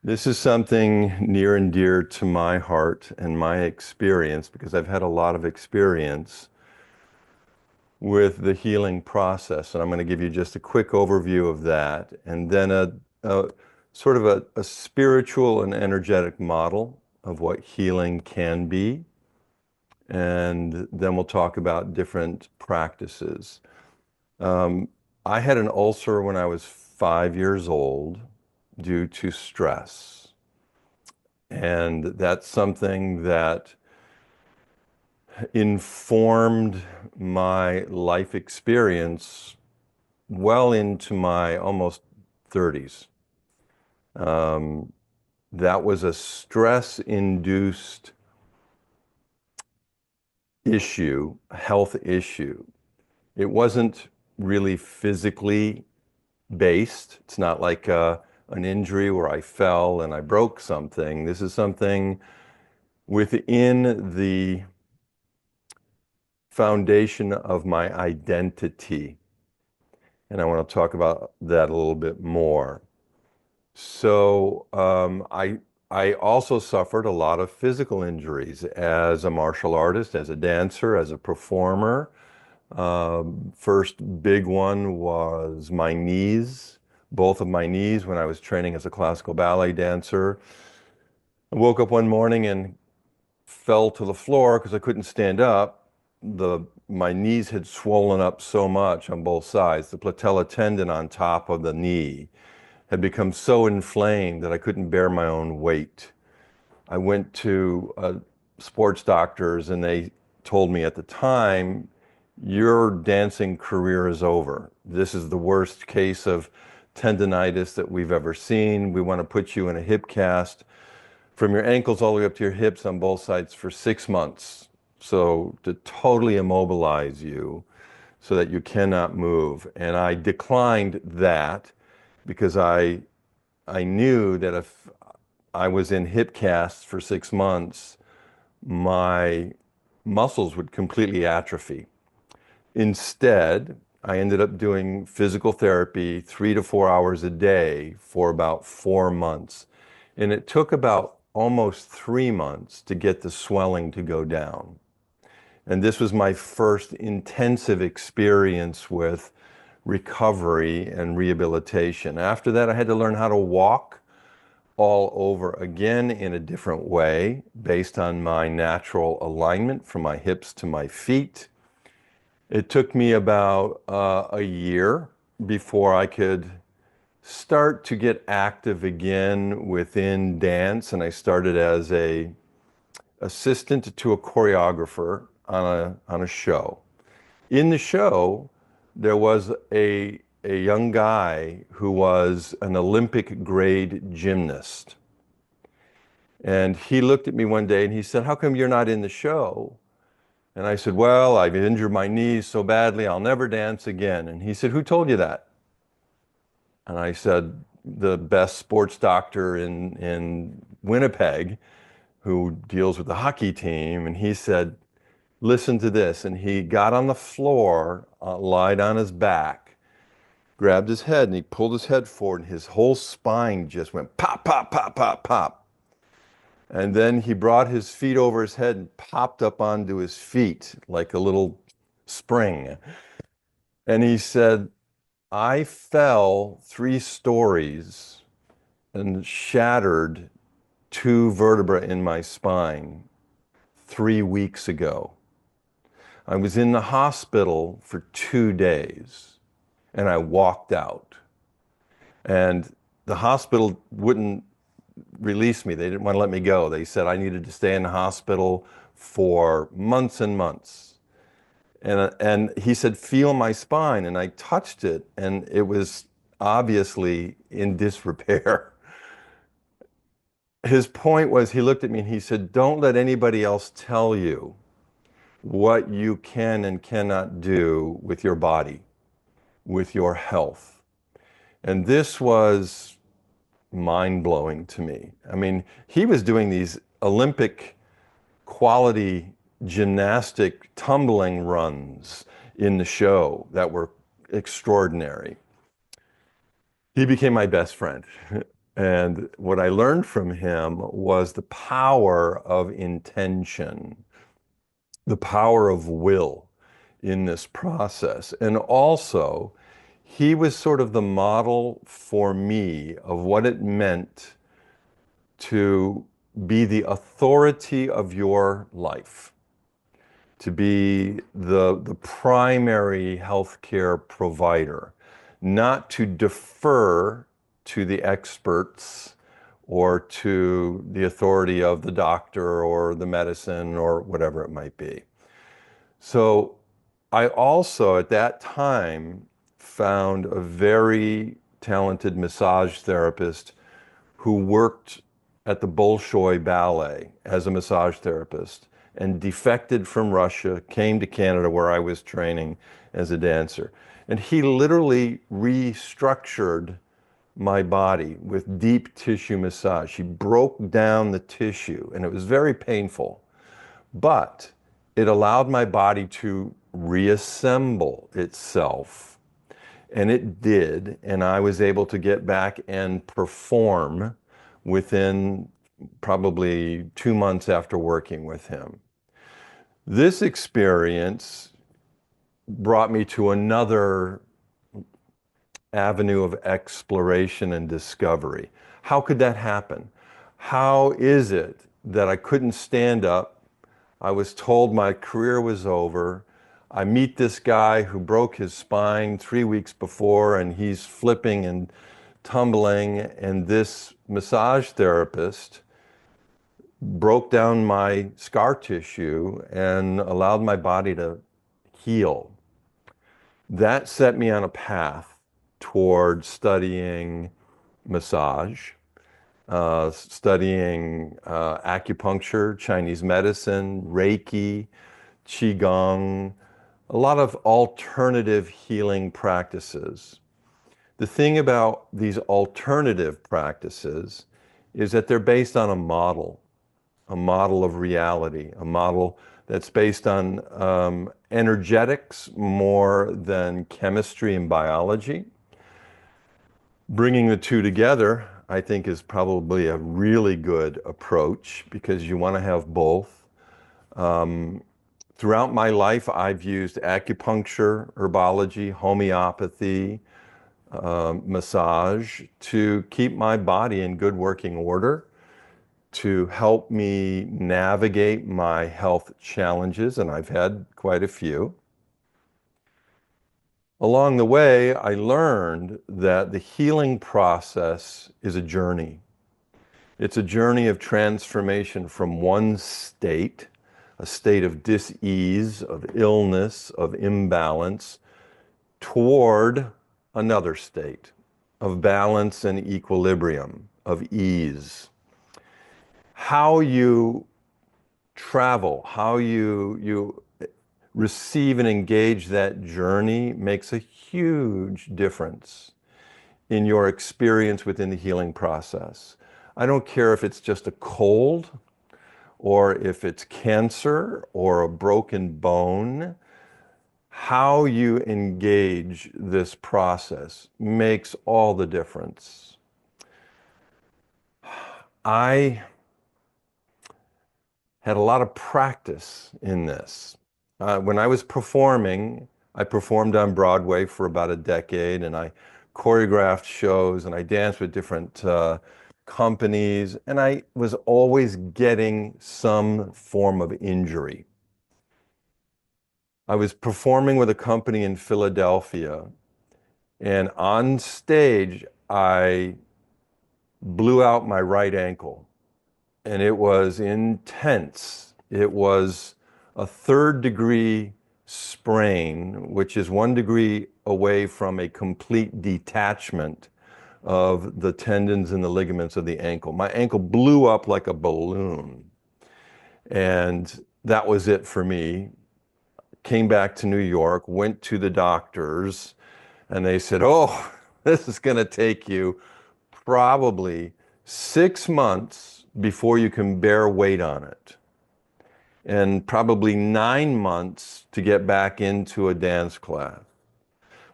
This is something near and dear to my heart and my experience because I've had a lot of experience with the healing process. And I'm going to give you just a quick overview of that and then a sort of a spiritual and energetic model of what healing can be. And then we'll talk about different practices. Um, I had an ulcer when I was 5 years old due to stress. And that's something that informed my life experience well into my almost 30s. Um, that was a stress-induced issue, health issue. It wasn't really physically based. It's not like an injury where I fell and I broke something. This is something within the foundation of my identity. And I want to talk about that a little bit more. So I also suffered a lot of physical injuries as a martial artist, as a dancer, as a performer. First big one was my knees, both of my knees when I was training as a classical ballet dancer. I woke up one morning and fell to the floor because I couldn't stand up. My knees had swollen up so much on both sides. The patella tendon on top of the knee had become so inflamed that I couldn't bear my own weight. I went to sports doctors and they told me at the time, your dancing career is over. This is the worst case of tendonitis that we've ever seen. We want to put you in a hip cast from your ankles all the way up to your hips on both sides for 6 months. So to totally immobilize you so that you cannot move. And I declined that because I knew that if I was in hip casts for 6 months, my muscles would completely atrophy. Instead, I ended up doing physical therapy 3 to 4 hours a day for about 4 months. And it took about almost 3 months to get the swelling to go down. And this was my first intensive experience with recovery and rehabilitation. After that, I had to learn how to walk all over again in a different way based on my natural alignment from my hips to my feet. It took me about a year before I could start to get active again within dance, and I started as a assistant to a choreographer on a show. In the show, there was a young guy who was an Olympic grade gymnast. And he looked at me one day and he said, "How come you're not in the show?" And I said, "Well, I've injured my knees so badly, I'll never dance again." And he said, "Who told you that?" And I said, "The best sports doctor in Winnipeg who deals with the hockey team." And he said, "Listen to this." And he got on the floor, lied on his back, grabbed his head, and he pulled his head forward, and his whole spine just went pop, pop, pop, pop, pop. And then he brought his feet over his head and popped up onto his feet like a little spring. And he said, "I fell 3 stories and shattered 2 vertebrae in my spine 3 weeks ago. I was in the hospital for 2 days and I walked out. And the hospital wouldn't release me. They didn't want to let me go. They said I needed to stay in the hospital for months and months. And he said, "Feel my spine." And I touched it and it was obviously in disrepair. His point was, he looked at me and he said, "Don't let anybody else tell you what you can and cannot do with your body, with your health." And this was mind-blowing to me. I mean, he was doing these Olympic quality gymnastic tumbling runs in the show that were extraordinary. He became my best friend. And what I learned from him was the power of intention, the power of will in this process. And also, he was sort of the model for me of what it meant to be the authority of your life, to be the primary healthcare provider, not to defer to the experts or to the authority of the doctor or the medicine or whatever it might be. So I also, at that time, found a very talented massage therapist who worked at the Bolshoi Ballet as a massage therapist and defected from Russia, came to Canada where I was training as a dancer. And he literally restructured my body with deep tissue massage. He broke down the tissue, and it was very painful, but it allowed my body to reassemble itself. And it did, and I was able to get back and perform within probably 2 months after working with him. This experience brought me to another avenue of exploration and discovery. How could that happen? How is it that I couldn't stand up? I was told my career was over. I meet this guy who broke his spine 3 weeks before, and he's flipping and tumbling, and this massage therapist broke down my scar tissue and allowed my body to heal. That set me on a path toward studying massage, studying acupuncture, Chinese medicine, Reiki, Qigong, a lot of alternative healing practices. The thing about these alternative practices is that they're based on a model of reality, a model that's based on energetics more than chemistry and biology. Bringing the two together, I think, is probably a really good approach because you want to have both. Throughout my life, I've used acupuncture, herbology, homeopathy, massage to keep my body in good working order, to help me navigate my health challenges, and I've had quite a few. Along the way, I learned that the healing process is a journey. It's a journey of transformation from one state, a state of dis-ease, of illness, of imbalance, toward another state of balance and equilibrium, of ease. How you travel, how you receive and engage that journey makes a huge difference in your experience within the healing process. I don't care if it's just a cold or if it's cancer or a broken bone. How you engage this process makes all the difference. I had a lot of practice in this. When I was performing, I performed on Broadway for about a decade, and I choreographed shows, and I danced with different companies, and I was always getting some form of injury. I was performing with a company in Philadelphia, and on stage, I blew out my right ankle, and it was intense. It was a third-degree sprain, which is 1 degree away from a complete detachment of the tendons and the ligaments of the ankle. My ankle blew up like a balloon, and that was it for me. Came back to New York, went to the doctors, and they said, "Oh, this is going to take you probably 6 months before you can bear weight on it, and probably 9 months to get back into a dance class."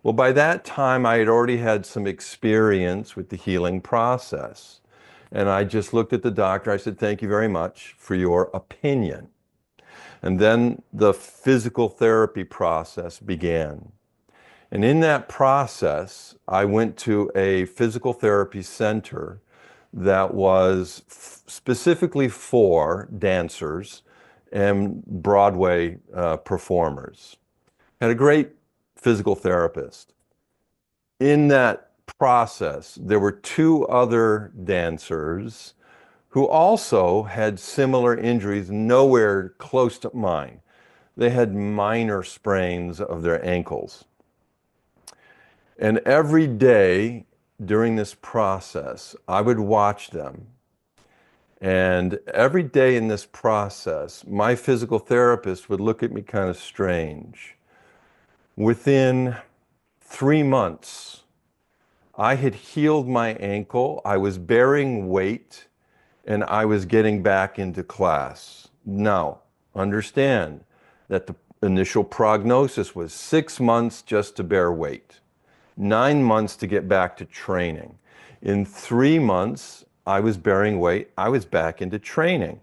Well, by that time, I had already had some experience with the healing process. And I just looked at the doctor. I said, thank you very much for your opinion. And then the physical therapy process began. And in that process, I went to a physical therapy center that was specifically for dancers and Broadway performers. Had a great physical therapist. In that process, there were two other dancers who also had similar injuries, nowhere close to mine. They had minor sprains of their ankles. And every day during this process, I would watch them. And every day in this process, my physical therapist would look at me kind of strange. Within 3 months, I had healed my ankle, I was bearing weight, and I was getting back into class. Now, understand that the initial prognosis was 6 months just to bear weight, 9 months to get back to training. In 3 months, I was bearing weight, I was back into training.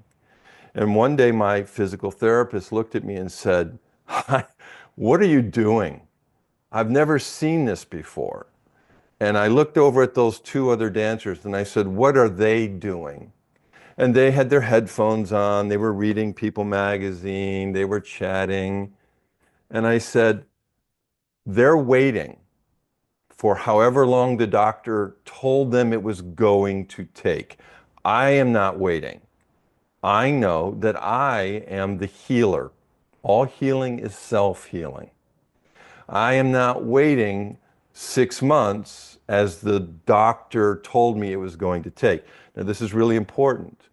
And one day my physical therapist looked at me and said, "Hi, what are you doing? I've never seen this before." And I looked over at those two other dancers and I said, "What are they doing?" And they had their headphones on, they were reading People magazine, they were chatting. And I said, "They're waiting for however long the doctor told them it was going to take. I am not waiting. I know that I am the healer. All healing is self-healing. I am not waiting 6 months as the doctor told me it was going to take." Now, this is really important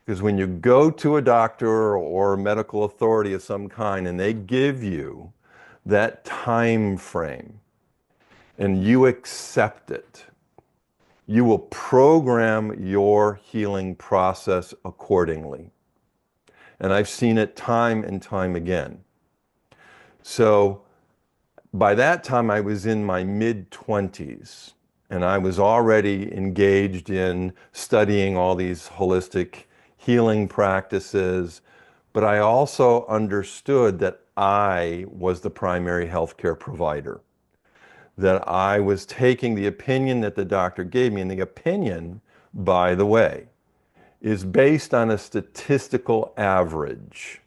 because when you go to a doctor or a medical authority of some kind and they give you that time frame and you accept it, you will program your healing process accordingly. And I've seen it time and time again. So by that time, I was in my mid-20s, and I was already engaged in studying all these holistic healing practices, but I also understood that I was the primary healthcare provider, that I was taking the opinion that the doctor gave me, and the opinion, by the way, is based on a statistical average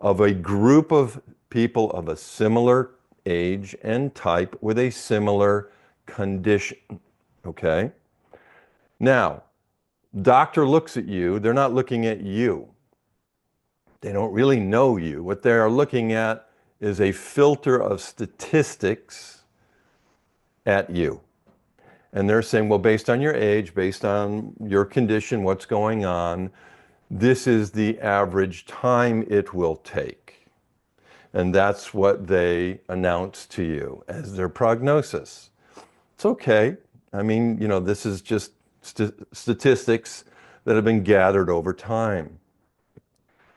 of a group of people of a similar age and type with a similar condition, okay? Now, doctor looks at you, they're not looking at you. They don't really know you. What they are looking at is a filter of statistics at you. And they're saying, well, based on your age, based on your condition, what's going on, this is the average time it will take. And that's what they announce to you as their prognosis. It's okay. I mean, this is just statistics that have been gathered over time.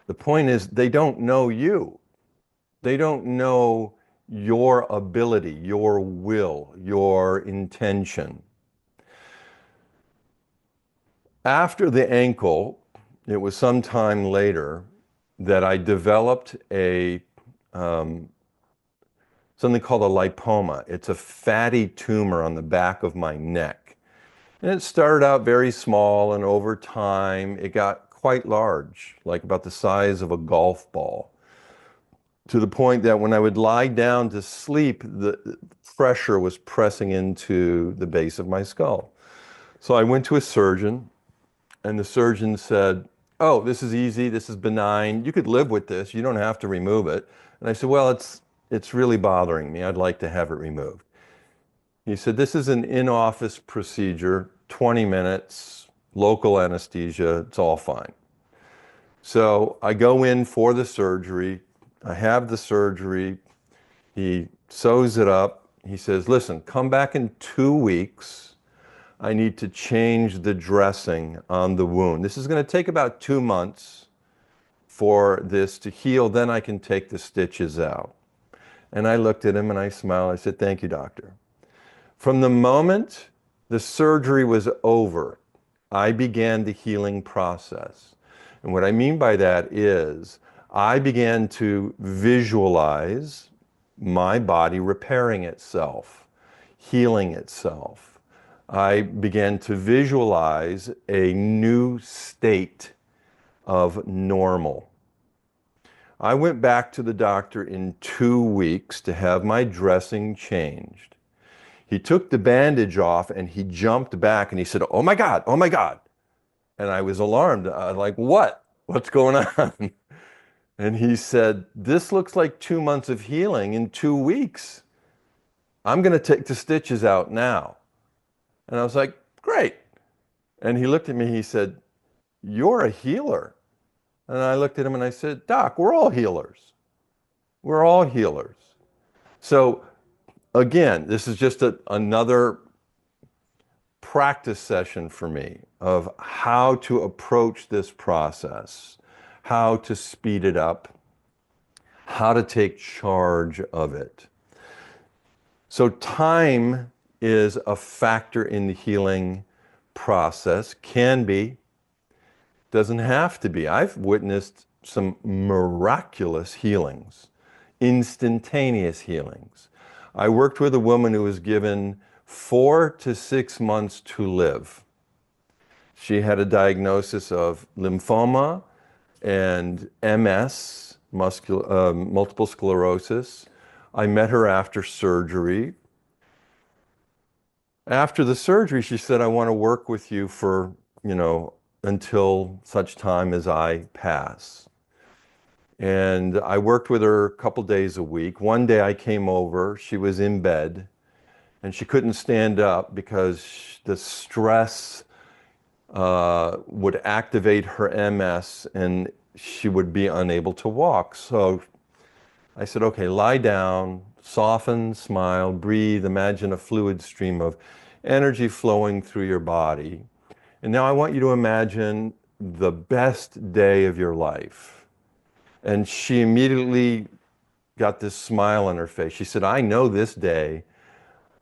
The point is, they don't know you. They don't know your ability, your will, your intention. After the ankle, it was some time later that I developed something called a lipoma. It's a fatty tumor on the back of my neck. And it started out very small, and over time it got quite large, like about the size of a golf ball, to the point that when I would lie down to sleep, the pressure was pressing into the base of my skull. So I went to a surgeon, and the surgeon said, "Oh, this is easy, this is benign, you could live with this, you don't have to remove it." And I said, "Well, it's really bothering me, I'd like to have it removed." He said, "This is an in-office procedure, 20 minutes, local anesthesia, it's all fine." So I go in for the surgery, I have the surgery, he sews it up, he says, "Listen, come back in 2 weeks. I need to change the dressing on the wound. This is going to take about 2 months for this to heal, then I can take the stitches out." And I looked at him and I smiled. I said, "Thank you, doctor." From the moment the surgery was over, I began the healing process. And what I mean by that is I began to visualize my body repairing itself, healing itself. I began to visualize a new state of normal. I went back to the doctor in 2 weeks to have my dressing changed. He took the bandage off and he jumped back and he said, "Oh my God, oh my God." And I was alarmed. I was like, "What? What's going on?" And he said, "This looks like 2 months of healing in 2 weeks. I'm going to take the stitches out now." And I was like, "Great." And he looked at me, he said, "You're a healer." And I looked at him and I said, "Doc, we're all healers. We're all healers." So again, this is just another practice session for me of how to approach this process, how to speed it up, how to take charge of it. So time is a factor in the healing process, can be, doesn't have to be. I've witnessed some miraculous healings, instantaneous healings. I worked with a woman who was given 4 to 6 months to live. She had a diagnosis of lymphoma and MS, multiple sclerosis. I met her after surgery. After the surgery, she said, "I want to work with you for, until such time as I pass." And I worked with her a couple days a week. One day I came over, she was in bed, and she couldn't stand up because the stress would activate her MS and she would be unable to walk. So I said, "Okay, lie down, soften, smile, breathe, imagine a fluid stream of energy flowing through your body. And now I want you to imagine the best day of your life." And she immediately got this smile on her face. She said, "I know this day.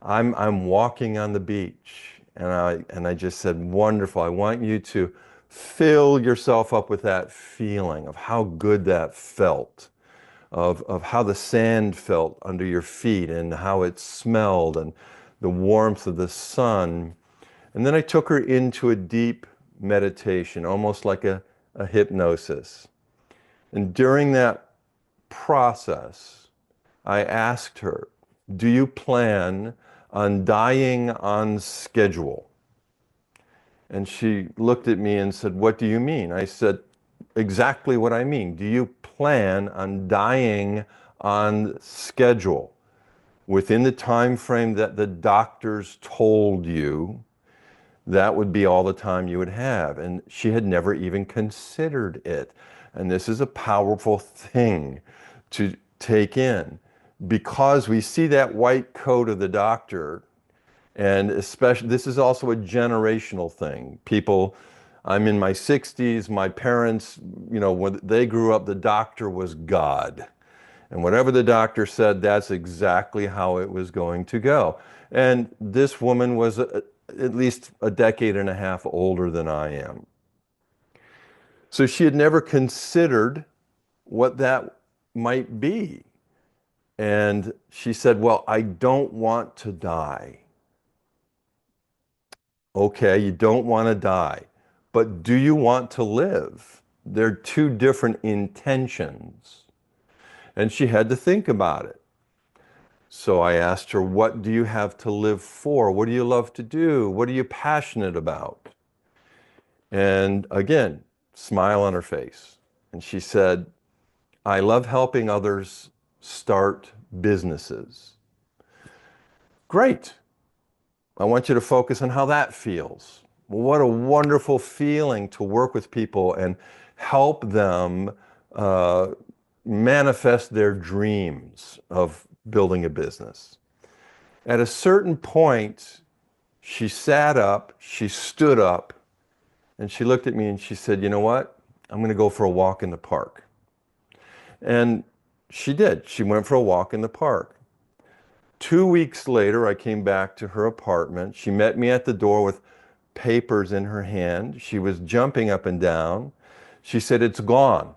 I'm walking on the beach." And I just said, "Wonderful. I want you to fill yourself up with that feeling of how good that felt, of how the sand felt under your feet and how it smelled and the warmth of the sun." And then I took her into a deep meditation, almost like a hypnosis. And during that process, I asked her, "Do you plan on dying on schedule?" And she looked at me and said, "What do you mean?" I said, "Exactly what I mean. Do you plan on dying on schedule within the time frame that the doctors told you? That would be all the time you would have." And she had never even considered it. And this is a powerful thing to take in, because we see that white coat of the doctor, and especially, this is also a generational thing. People, I'm in my 60s, my parents, when they grew up, the doctor was God. And whatever the doctor said, that's exactly how it was going to go. And this woman was at least a decade and a half older than I am. So she had never considered what that might be. And she said, "Well, I don't want to die." Okay, you don't want to die, but do you want to live? They're two different intentions. And she had to think about it. So I asked her, "What do you have to live for? What do you love to do? What are you passionate about?" And again, smile on her face. And she said, "I love helping others start businesses." Great. I want you to focus on how that feels. What a wonderful feeling to work with people and help them manifest their dreams of building a business. At a certain point, she sat up, she stood up, and she looked at me and she said, "You know what? I'm going to go for a walk in the park." And She did. She went for a walk in the park. 2 weeks later, I came back to her apartment. She met me at the door with papers in her hand. She was jumping up and down. She said, "It's gone.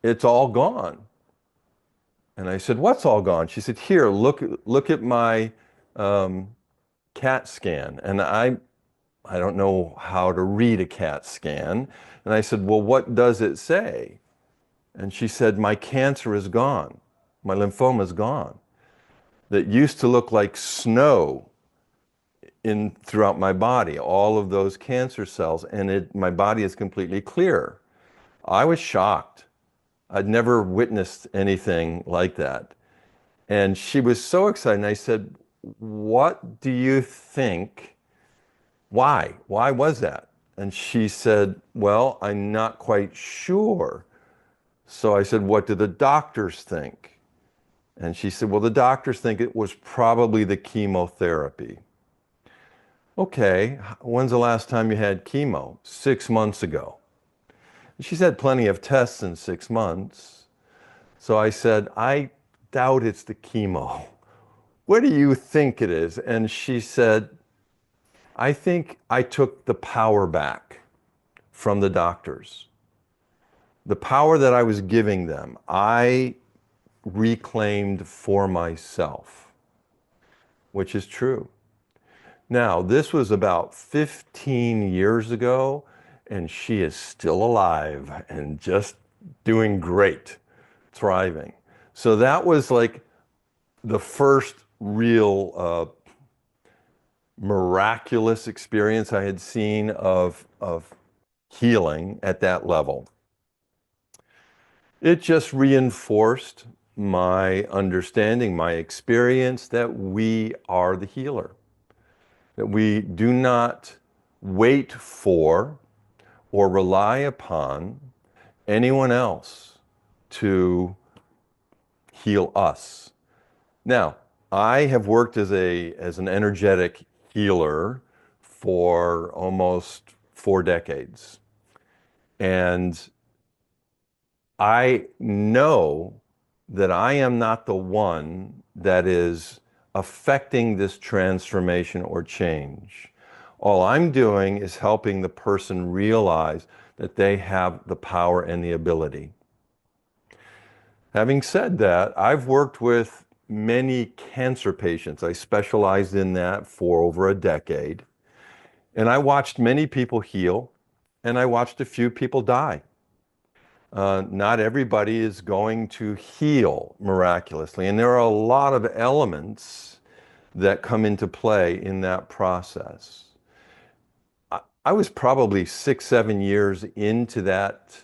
It's all gone." And I said, "What's all gone?" She said, "Here, look at my um, CAT scan." And I don't know how to read a CAT scan. And I said, "Well, what does it say?" And she said, "My cancer is gone. My lymphoma is gone. That used to look like snow in throughout my body, all of those cancer cells, and my body is completely clear." I was shocked. I'd never witnessed anything like that. And she was so excited. And I said, "What do you think? Why? Why was that?" And she said, "Well, I'm not quite sure." So I said, "What do the doctors think?" And she said, "Well, the doctors think it was probably the chemotherapy." "Okay, when's the last time you had chemo?" "6 months ago." She's had plenty of tests in 6 months. So I said, "I doubt it's the chemo. What do you think it is?" And she said, "I think I took the power back from the doctors. The power that I was giving them, I reclaimed for myself," which is true. Now, this was about 15 years ago, and she is still alive and just doing great, thriving. So that was like the first real miraculous experience I had seen of healing at that level. It just reinforced my understanding, my experience that we are the healer, that we do not wait for or rely upon anyone else to heal us. Now, I have worked as an energetic healer for almost 4 decades. And I know that I am not the one that is affecting this transformation or change. All I'm doing is helping the person realize that they have the power and the ability. Having said that, I've worked with many cancer patients. I specialized in that for over a decade. And I watched many people heal, and I watched a few people die. Not everybody is going to heal miraculously. And there are a lot of elements that come into play in that process. I was probably 6, 7 years into that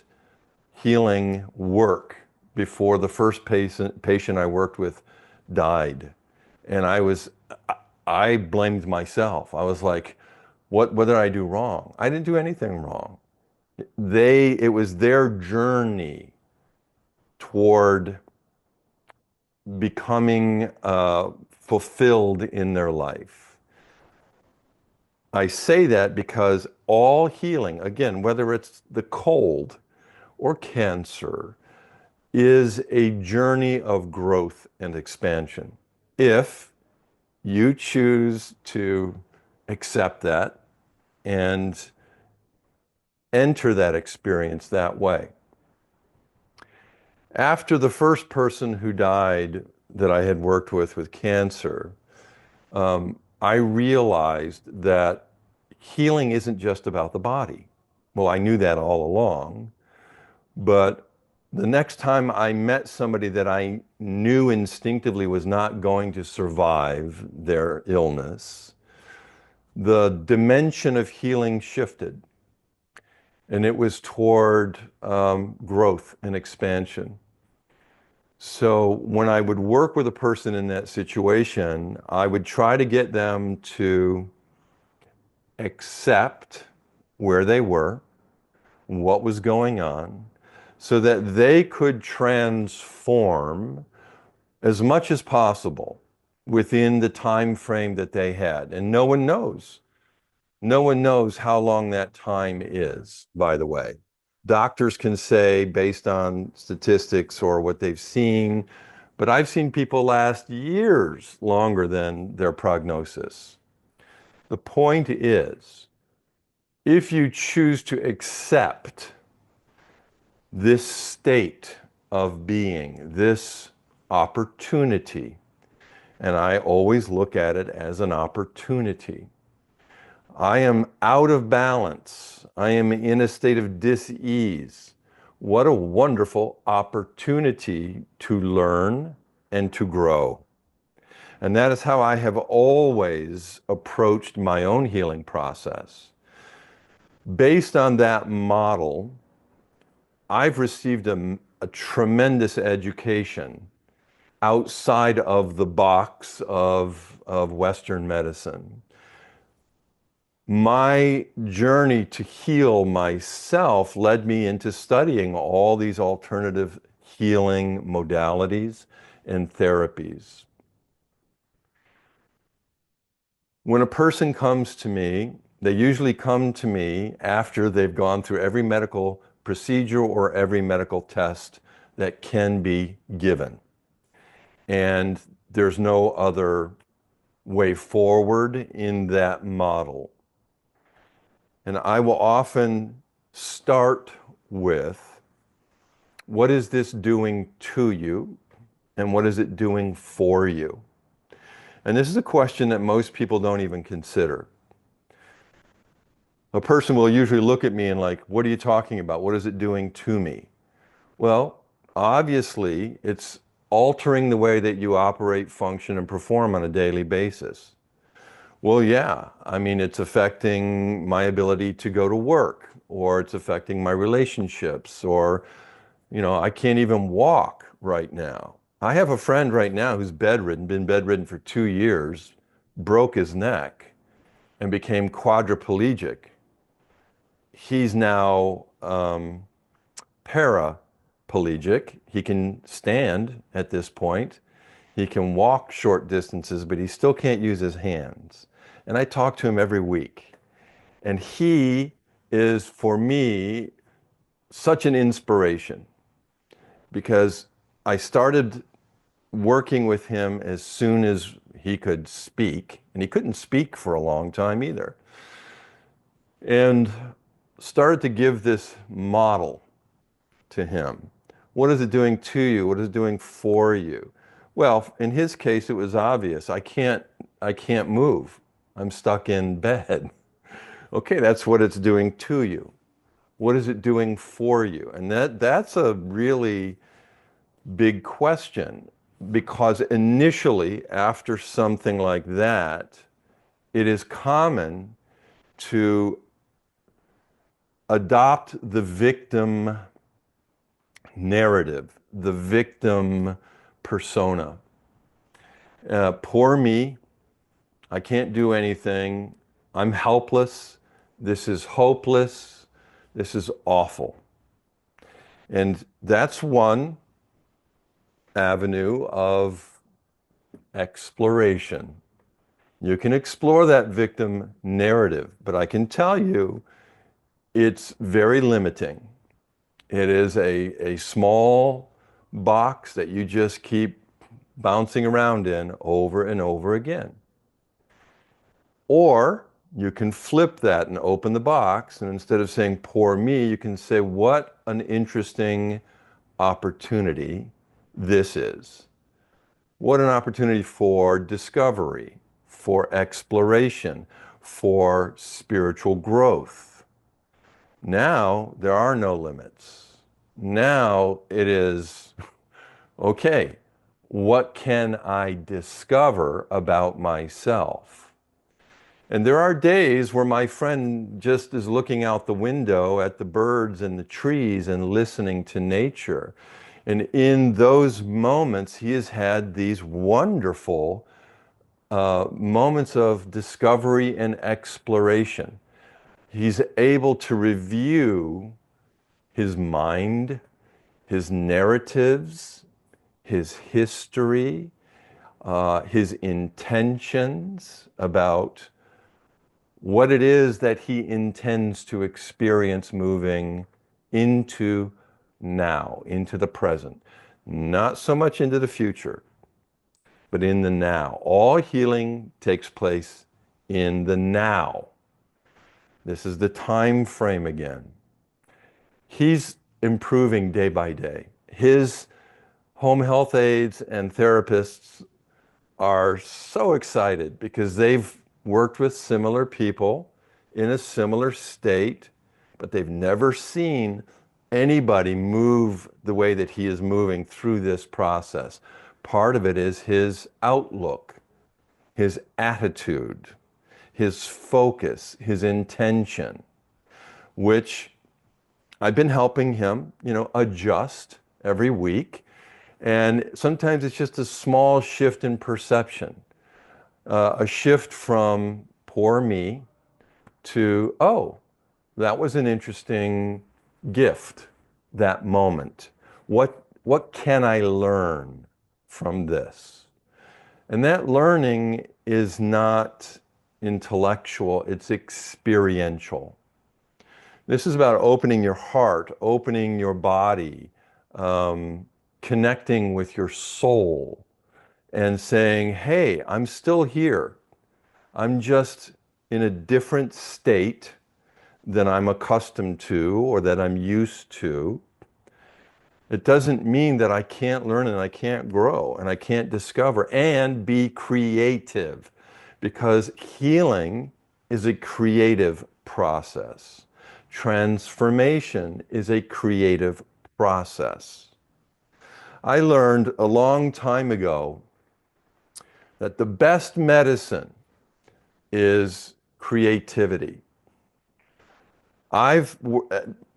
healing work before the first patient I worked with died. And I blamed myself. I was like, what did I do wrong? I didn't do anything wrong. It was their journey toward becoming fulfilled in their life. I say that because all healing, again, whether it's the cold or cancer, is a journey of growth and expansion. If you choose to accept that and enter that experience that way. After the first person who died that I had worked with cancer, I realized that healing isn't just about the body. Well, I knew that all along, but the next time I met somebody that I knew instinctively was not going to survive their illness, the dimension of healing shifted. And it was toward growth and expansion. So when I would work with a person in that situation, I would try to get them to accept where they were, what was going on, so that they could transform as much as possible within the time frame that they had. And no one knows. No one knows how long that time is, by the way. Doctors can say based on statistics or what they've seen, but I've seen people last years longer than their prognosis. The point is, if you choose to accept this state of being, this opportunity, and I always look at it as an opportunity. I am out of balance. I am in a state of dis-ease. What a wonderful opportunity to learn and to grow. And that is how I have always approached my own healing process. Based on that model, I've received a tremendous education outside of the box of Western medicine. My journey to heal myself led me into studying all these alternative healing modalities and therapies. When a person comes to me, they usually come to me after they've gone through every medical procedure or every medical test that can be given. And there's no other way forward in that model. And I will often start with, what is this doing to you? And what is it doing for you? And this is a question that most people don't even consider. A person will usually look at me and like, what are you talking about? What is it doing to me? Well, obviously, it's altering the way that you operate, function, and perform on a daily basis. Well, yeah, I mean, it's affecting my ability to go to work, or it's affecting my relationships, or, I can't even walk right now. I have a friend right now who's bedridden, been bedridden for 2 years, broke his neck, and became quadriplegic. He's now paraplegic. He can stand at this point. He can walk short distances, but he still can't use his hands. And I talk to him every week. And he is, for me, such an inspiration because I started working with him as soon as he could speak, and he couldn't speak for a long time either. And started to give this model to him. What is it doing to you? What is it doing for you? Well, in his case, it was obvious. I can't move. I'm stuck in bed. Okay, that's what it's doing to you. What is it doing for you? And that's a really big question because initially, after something like that, it is common to adopt the victim narrative, the victim persona. Poor me, I can't do anything, I'm helpless, this is hopeless, this is awful. And that's one avenue of exploration. You can explore that victim narrative, but I can tell you it's very limiting. It is a small box that you just keep bouncing around in over and over again. Or you can flip that and open the box, and instead of saying, poor me, you can say, what an interesting opportunity this is. What an opportunity for discovery, for exploration, for spiritual growth. Now there are no limits. Now it is, okay, what can I discover about myself? And there are days where my friend just is looking out the window at the birds and the trees and listening to nature. And in those moments, he has had these wonderful moments of discovery and exploration. He's able to review his mind, his narratives, his history, his intentions about what it is that he intends to experience moving into now, into the present, not so much into the future, but in the now. All healing takes place in the now. This is the time frame again. He's improving day by day. His home health aides and therapists are so excited because they've worked with similar people in a similar state, but they've never seen anybody move the way that he is moving through this process. Part of it is his outlook, his attitude, his focus, his intention, which I've been helping him, adjust every week. And sometimes it's just a small shift in perception, a shift from poor me to, oh, that was an interesting gift, that moment. What can I learn from this? And that learning is not intellectual, it's experiential. This is about opening your heart, opening your body, connecting with your soul and saying, hey, I'm still here. I'm just in a different state than I'm accustomed to or that I'm used to. It doesn't mean that I can't learn and I can't grow and I can't discover and be creative, because healing is a creative process. Transformation is a creative process. I learned a long time ago that the best medicine is creativity.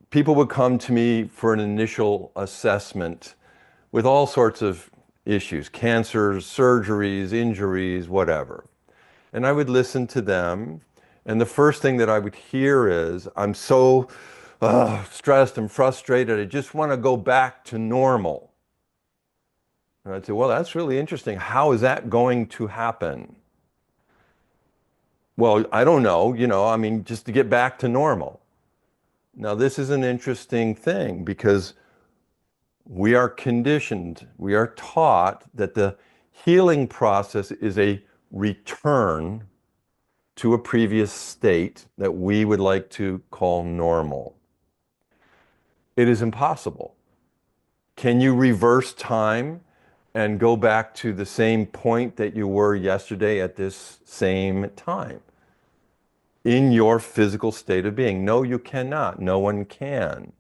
People would come to me for an initial assessment with all sorts of issues, cancers, surgeries, injuries, whatever. And I would listen to them. And the first thing that I would hear is, I'm so stressed and frustrated, I just want to go back to normal. And I'd say, well, that's really interesting. How is that going to happen? Well, I don't know, just to get back to normal. Now, this is an interesting thing because we are conditioned, we are taught that the healing process is a return to a previous state that we would like to call normal. It is impossible. Can you reverse time and go back to the same point that you were yesterday at this same time in your physical state of being? No, you cannot. No one can.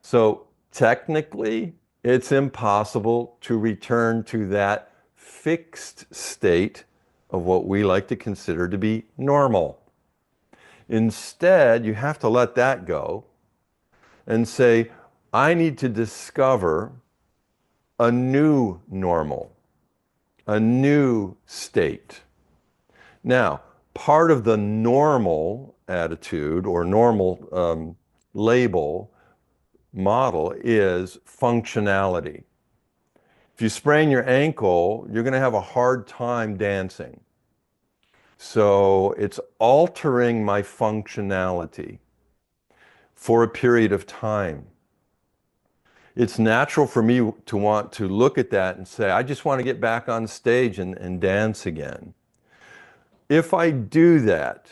So technically, it's impossible to return to that fixed state of what we like to consider to be normal. Instead, you have to let that go and say, I need to discover a new normal, a new state. Now, part of the normal attitude or normal label model is functionality. If you sprain your ankle, you're going to have a hard time dancing. So it's altering my functionality for a period of time. It's natural for me to want to look at that and say, I just want to get back on stage and dance again. If I do that,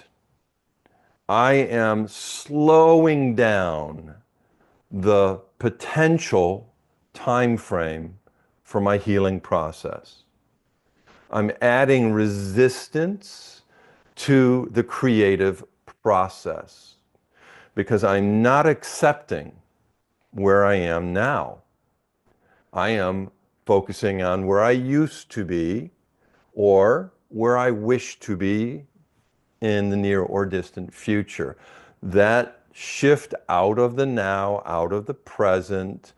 I am slowing down the potential time frame for my healing process. I'm adding resistance to the creative process because I'm not accepting where I am now. I am focusing on where I used to be or where I wish to be in the near or distant future. That shift out of the now, out of the present,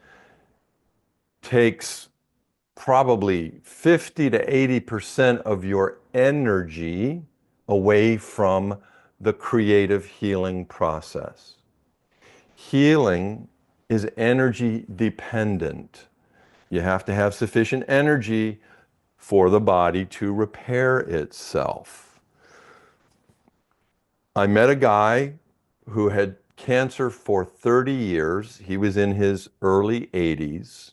takes probably 50 to 80% of your energy away from the creative healing process. Healing is energy dependent. You have to have sufficient energy for the body to repair itself. I met a guy who had cancer for 30 years. He was in his early 80s.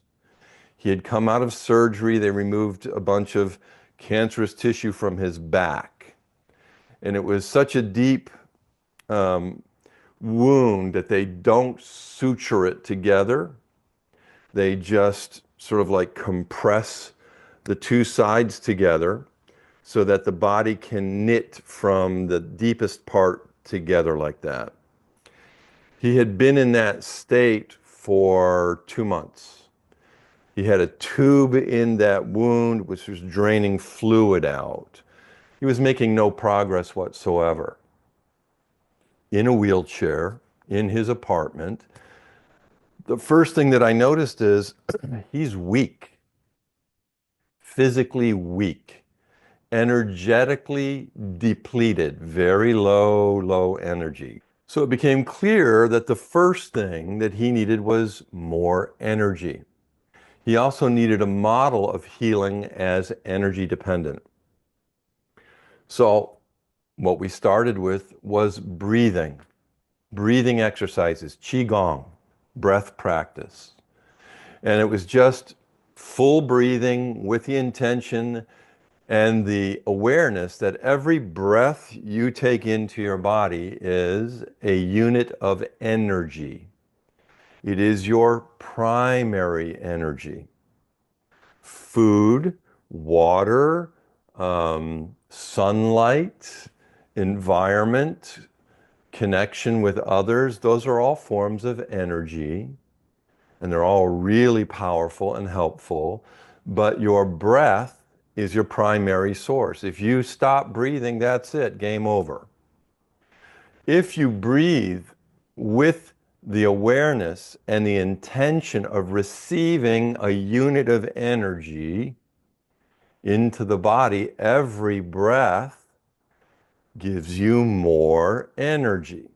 He had come out of surgery. They removed a bunch of cancerous tissue from his back. And it was such a deep um, wound that they don't suture it together. They just sort of like compress the two sides together so that the body can knit from the deepest part together like that. He had been in that state for 2 months. He had a tube in that wound which was draining fluid out. He was making no progress whatsoever. In a wheelchair, in his apartment, the first thing that I noticed is he's weak, physically weak, energetically depleted, very low energy. So it became clear that the first thing that he needed was more energy. He also needed a model of healing as energy dependent. So what we started with was breathing exercises, qigong, breath practice. And it was just full breathing with the intention and the awareness that every breath you take into your body is a unit of energy. It is your primary energy. Food, water, sunlight, environment, connection with others, those are all forms of energy, and they're all really powerful and helpful. But your breath is your primary source. If you stop breathing, that's it, game over. If you breathe with the awareness and the intention of receiving a unit of energy into the body, every breath gives you more energy.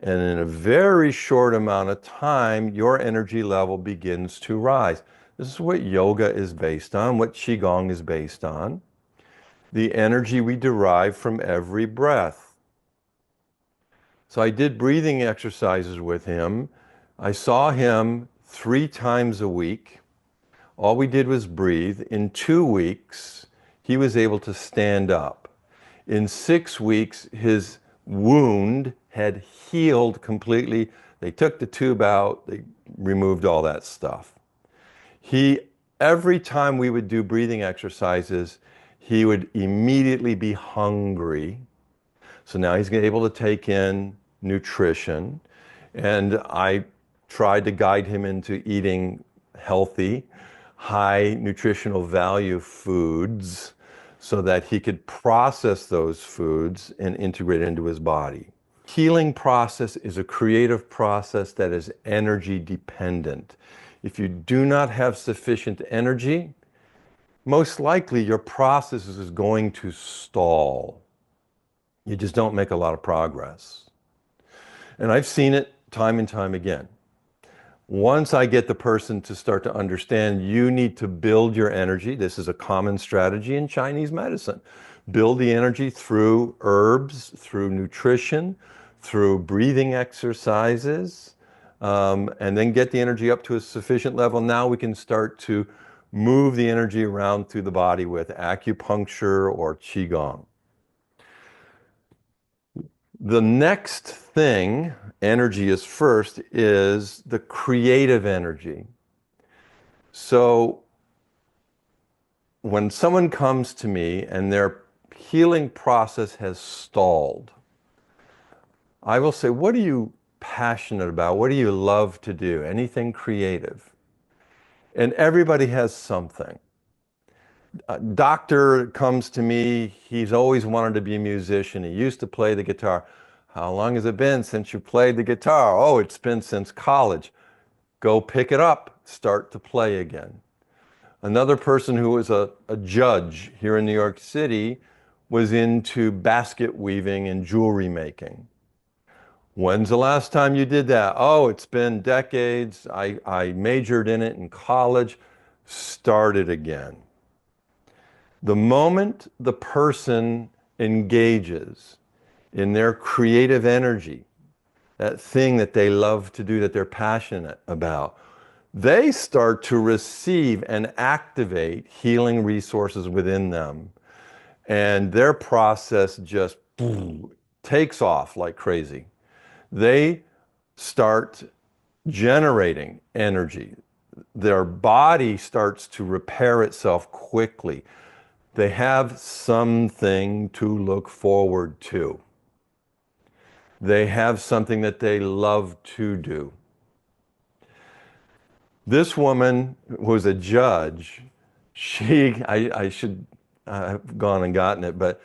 And in a very short amount of time, your energy level begins to rise. This is what yoga is based on, what qigong is based on. The energy we derive from every breath. So I did breathing exercises with him. I saw him 3 times a week. All we did was breathe. In 2 weeks, he was able to stand up. In 6 weeks, his wound had healed completely. They took the tube out, they removed all that stuff. Every time we would do breathing exercises, he would immediately be hungry. So now he's able to take in nutrition. And I tried to guide him into eating healthy, high nutritional value foods so that he could process those foods and integrate it into his body. Healing process is a creative process that is energy dependent. If you do not have sufficient energy, most likely your process is going to stall. You just don't make a lot of progress. And I've seen it time and time again. Once I get the person to start to understand you need to build your energy, this is a common strategy in Chinese medicine. Build the energy through herbs, through nutrition, through breathing exercises, and then get the energy up to a sufficient level. Now we can start to move the energy around through the body with acupuncture or qigong. The next thing, energy is first, is the creative energy. So when someone comes to me and their healing process has stalled, I will say, what are you passionate about? What do you love to do? Anything creative? And everybody has something. A doctor comes to me, he's always wanted to be a musician. He used to play the guitar. How long has it been since you played the guitar? Oh, it's been since college. Go pick it up, start to play again. Another person who was a judge here in New York City was into basket weaving and jewelry making. When's the last time you did that? Oh, it's been decades. I majored in it in college. Start it again. The moment the person engages in their creative energy, that thing that they love to do, that they're passionate about, they start to receive and activate healing resources within them. And their process just boom, takes off like crazy. They start generating energy. Their body starts to repair itself quickly. They have something to look forward to. They have something that they love to do. This woman was a judge. I should have gone and gotten it, but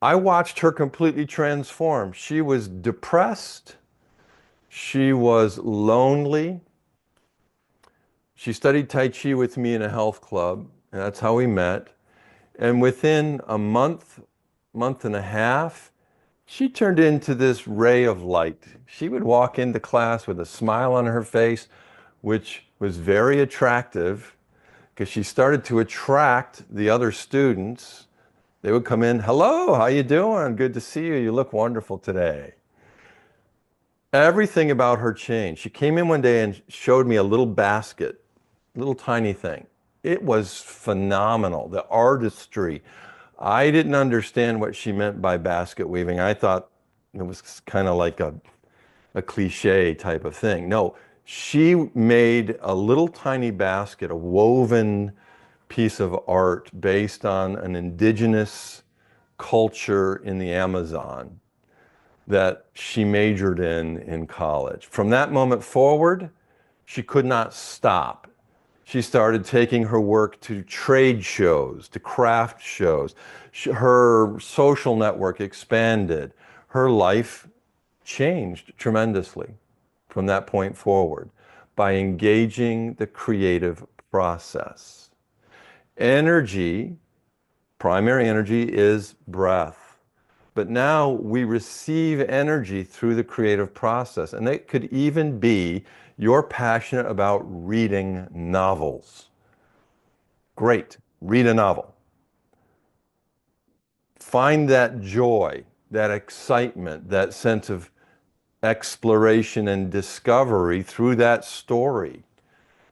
I watched her completely transform. She was depressed. She was lonely. She studied Tai Chi with me in a health club, and that's how we met. And within a month, month and a half, she turned into this ray of light. She would walk into class with a smile on her face, which was very attractive because she started to attract the other students. They would come in, hello, how you doing? Good to see you. You look wonderful today. Everything about her changed. She came in one day and showed me a little basket, little tiny thing. It was phenomenal, the artistry. I didn't understand what she meant by basket weaving. I thought it was kind of like a cliche type of thing. No, she made a little tiny basket, a woven piece of art based on an indigenous culture in the Amazon that she majored in college. From that moment forward, she could not stop. She started taking her work to trade shows, to craft shows. Her social network expanded. Her life changed tremendously from that point forward by engaging the creative process. Energy, primary energy, is breath. But now we receive energy through the creative process. And it could even be you're passionate about reading novels. Great, read a novel. Find that joy, that excitement, that sense of exploration and discovery through that story.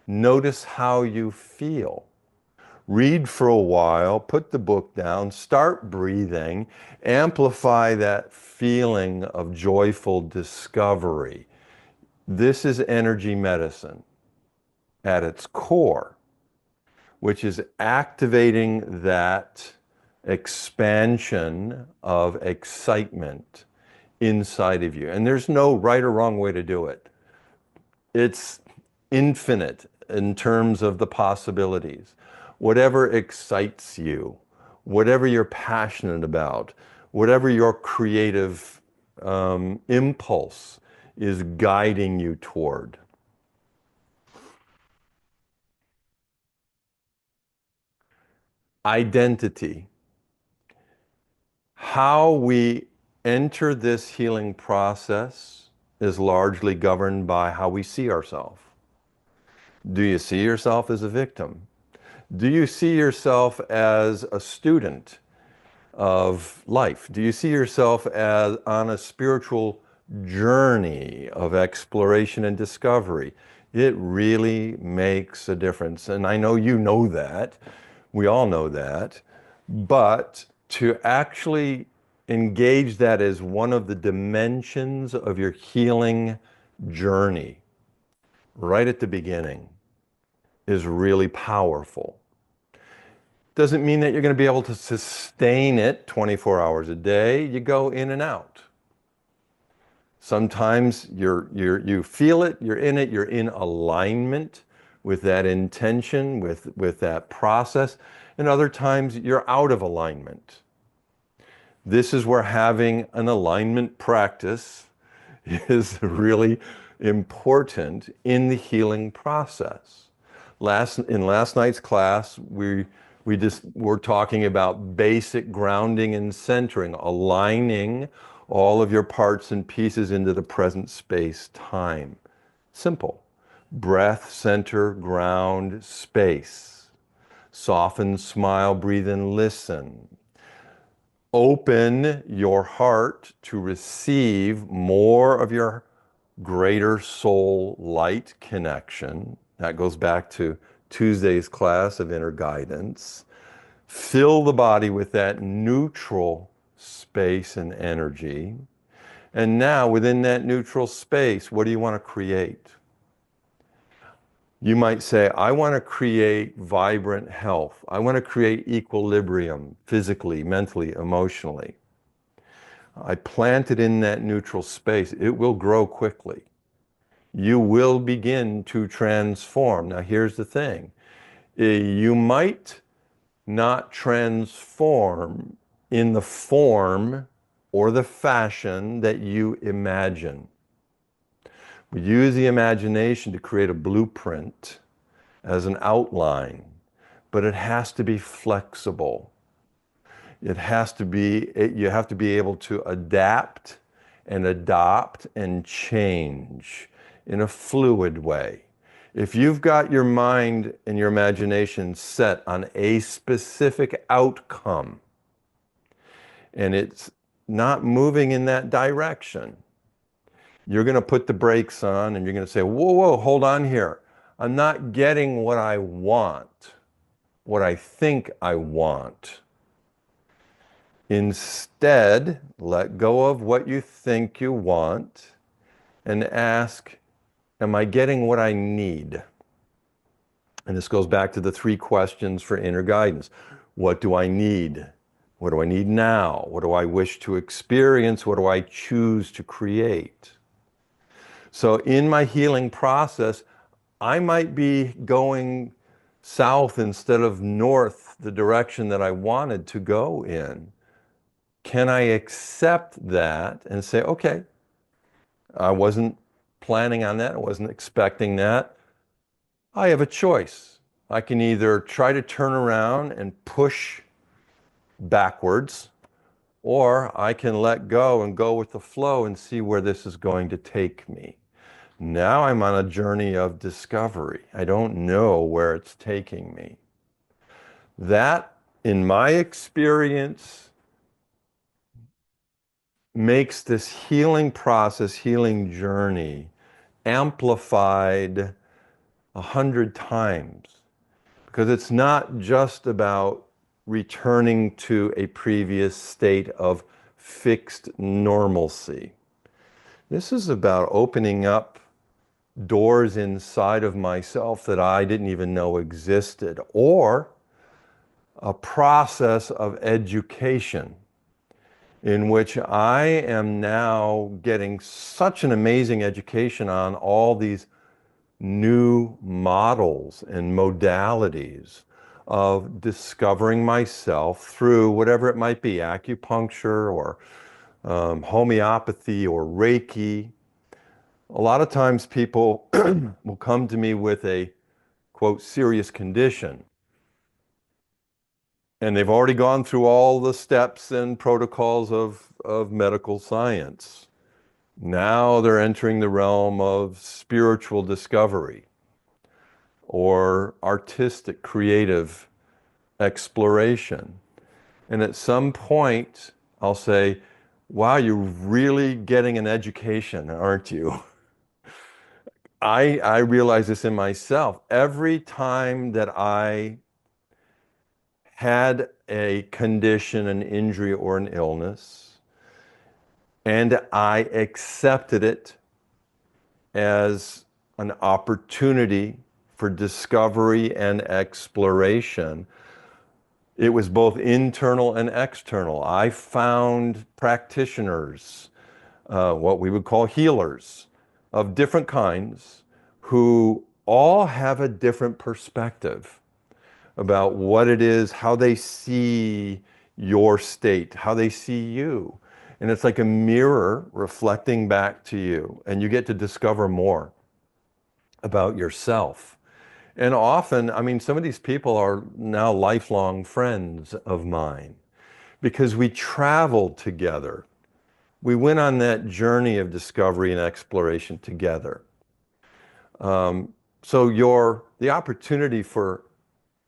Notice how you feel. Read for a while, put the book down, start breathing, amplify that feeling of joyful discovery. This is energy medicine at its core, which is activating that expansion of excitement inside of you. And there's no right or wrong way to do it. It's infinite in terms of the possibilities. Whatever excites you, whatever you're passionate about, whatever your creative impulse is guiding you toward. Identity. How we enter this healing process is largely governed by how we see ourselves. Do you see yourself as a victim? Do you see yourself as a student of life? Do you see yourself as on a spiritual journey of exploration and discovery? It really makes a difference. And I know you know that. We all know that. But to actually engage that as one of the dimensions of your healing journey right at the beginning is really powerful. Doesn't mean that you're going to be able to sustain it 24 hours a day. You go in and out. Sometimes you feel it, you're in it, you're in alignment with that intention, with that process. And other times you're out of alignment. This is where having an alignment practice is really important in the healing process. In last night's class, we just were talking about basic grounding and centering, aligning all of your parts and pieces into the present space time. Simple. Breath, center, ground, space. Soften, smile, breathe, and listen. open your heart to receive more of your greater soul light connection. That goes back to Tuesday's class of inner guidance. Fill the body with that neutral space and energy. And now, within that neutral space, what do you want to create? You might say, I want to create vibrant health. I want to create equilibrium physically, mentally, emotionally. I plant it in that neutral space. It will grow quickly. You will begin to transform. Now, here's the thing. You might not transform in the form or the fashion that you imagine. We use the imagination to create a blueprint as an outline, but it has to be flexible. It has to be, you have to be able to adapt and adopt and change in a fluid way. If you've got your mind and your imagination set on a specific outcome and it's not moving in that direction, you're going to put the brakes on and you're going to say, whoa, whoa, hold on here. I'm not getting what I want, what I think I want. Instead, let go of what you think you want and ask, am I getting what I need? And this goes back to the 3 questions for inner guidance. What do I need? What do I need now? What do I wish to experience? What do I choose to create? So in my healing process, I might be going south instead of north, the direction that I wanted to go in. Can I accept that and say, okay, I wasn't planning on that. I wasn't expecting that. I have a choice. I can either try to turn around and push backwards, or I can let go and go with the flow and see where this is going to take me. Now I'm on a journey of discovery. I don't know where it's taking me. That, in my experience, makes this healing process, healing journey, amplified 100 times. Because it's not just about returning to a previous state of fixed normalcy. This is about opening up doors inside of myself that I didn't even know existed, or a process of education in which I am now getting such an amazing education on all these new models and modalities of discovering myself through whatever it might be, acupuncture or homeopathy or Reiki. A lot of times people will come to me with a, quote, serious condition. And they've already gone through all the steps and protocols of medical science. Now they're entering the realm of spiritual discovery or artistic, creative exploration. And at some point, I'll say, wow, you're really getting an education, aren't you? I realize this in myself. Every time that I had a condition, an injury, or an illness, and I accepted it as an opportunity for discovery and exploration, it was both internal and external. I found practitioners, what we would call healers of different kinds, who all have a different perspective about what it is, how they see your state, how they see you. And it's like a mirror reflecting back to you, and you get to discover more about yourself. And often, I mean, some of these people are now lifelong friends of mine because we traveled together. We went on that journey of discovery and exploration together. The opportunity for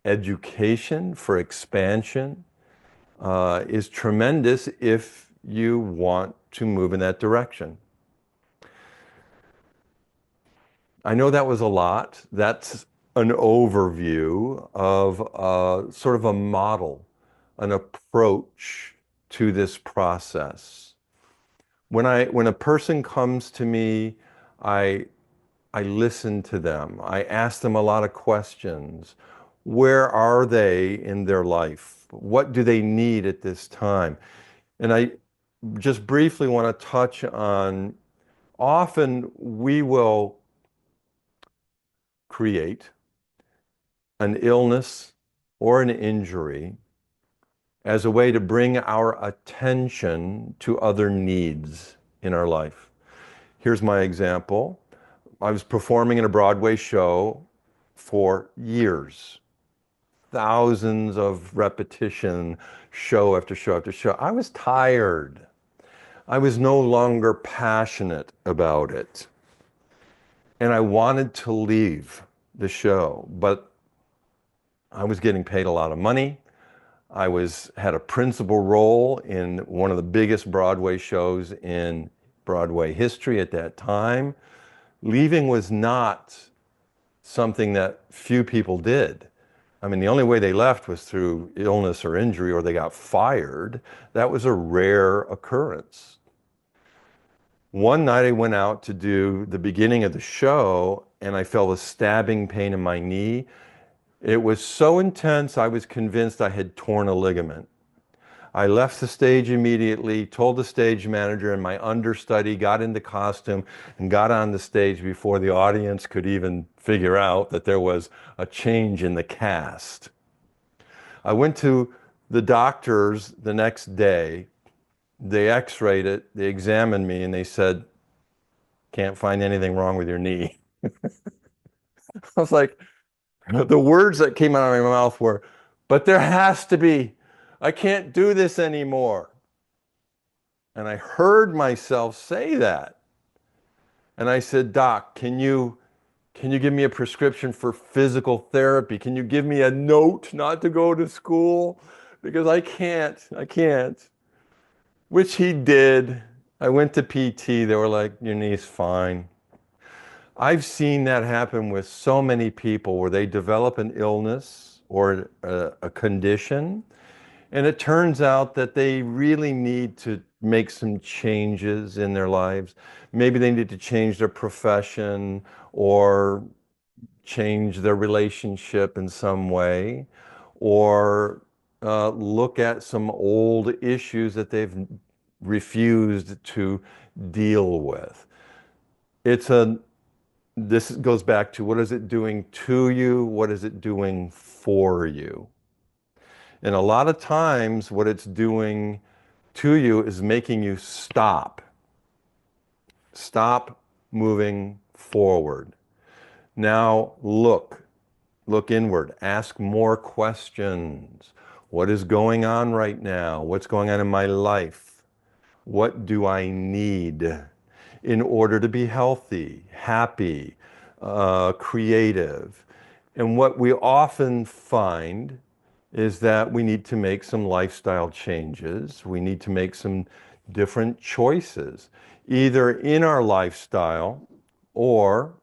education, for expansion, is tremendous if you want to move in that direction. I know that was a lot. That's an overview of sort of a model, an approach to this process. When a person comes to me, I I listen to them. I ask them a lot of questions. Where are they in their life? What do they need at this time? And I just briefly want to touch on, often we will create an illness or an injury as a way to bring our attention to other needs in our life. Here's my example. I was performing in a Broadway show for years, thousands of repetition, show after show after show. I was tired. I was no longer passionate about it. And I wanted to leave the show, but I was getting paid a lot of money. Had a principal role in one of the biggest Broadway shows in Broadway history at that time. Leaving was not something that few people did. I mean, the only way they left was through illness or injury, or they got fired. That was a rare occurrence. One night I went out to do the beginning of the show and I felt a stabbing pain in my knee. It was so intense, I was convinced I had torn a ligament. I left the stage immediately, told the stage manager, and my understudy got into costume and got on the stage before the audience could even figure out that there was a change in the cast. I went to the doctors the next day. They x-rayed it, they examined me, and they said, "Can't find anything wrong with your knee." I was like, the words that came out of my mouth were, "But there has to be. I can't do this anymore." And I heard myself say that. And I said, "Doc, can you give me a prescription for physical therapy? Can you give me a note not to go to school? Because I can't." Which he did. I went to PT. They were like, "Your knee's fine." I've seen that happen with so many people where they develop an illness or a condition, and it turns out that they really need to make some changes in their lives. Maybe they need to change their profession or change their relationship in some way, or look at some old issues that they've refused to deal with. This goes back to, what is it doing to you? What is it doing for you? And a lot of times what it's doing to you is making you stop moving forward. Now look inward, ask more questions. What is going on right now? What's going on in my life? What do I need in order to be healthy, happy, creative? And what we often find is that we need to make some lifestyle changes. We need to make some different choices, either in our lifestyle or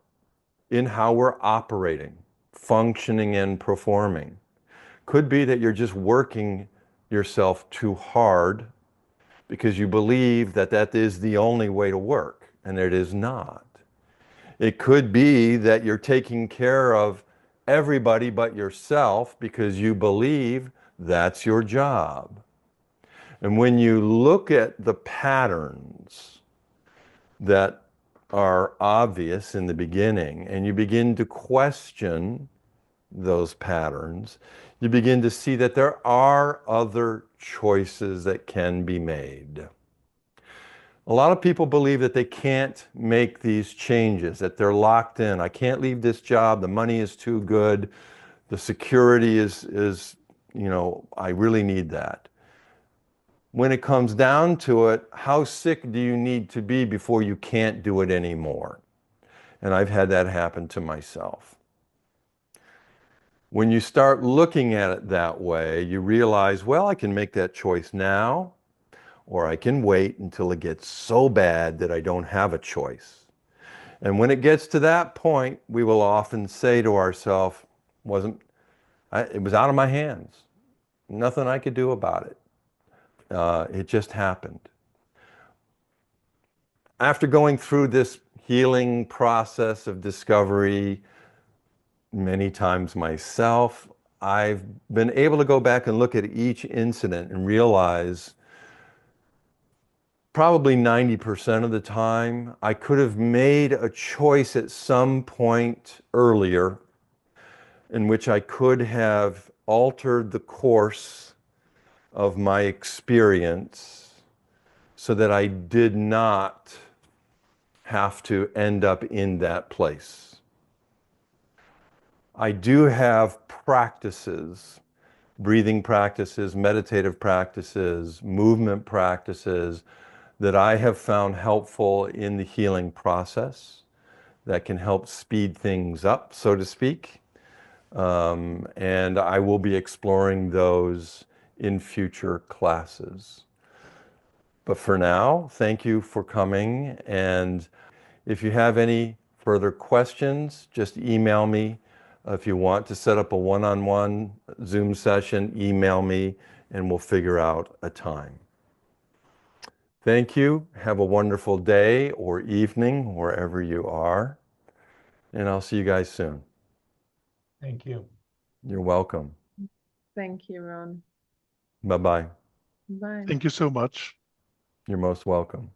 in how we're operating, functioning, and performing. Could be that you're just working yourself too hard because you believe that that is the only way to work, and it is not. It could be that you're taking care of everybody but yourself because you believe that's your job. And when you look at the patterns that are obvious in the beginning and you begin to question those patterns, you begin to see that there are other choices that can be made. A lot of people believe that they can't make these changes, that they're locked in. I can't leave this job. The money is too good. The security is, I really need that. When it comes down to it, how sick do you need to be before you can't do it anymore? And I've had that happen to myself. When you start looking at it that way, you realize, well, I can make that choice now, or I can wait until it gets so bad that I don't have a choice. And when it gets to that point, we will often say to ourselves, wasn't it was out of my hands. Nothing I could do about it. It just happened. After going through this healing process of discovery many times myself, I've been able to go back and look at each incident and realize probably 90% of the time I could have made a choice at some point earlier in which I could have altered the course of my experience so that I did not have to end up in that place. I do have practices, breathing practices, meditative practices, movement practices that I have found helpful in the healing process that can help speed things up, so to speak. And I will be exploring those in future classes. But for now, thank you for coming. And if you have any further questions, just email me. If you want to set up a one-on-one Zoom session, email me and we'll figure out a time. Thank you. Have a wonderful day or evening wherever you are. And I'll see you guys soon. Thank you. You're welcome. Thank you, Ron. Bye-bye. Bye. Thank you so much. You're most welcome.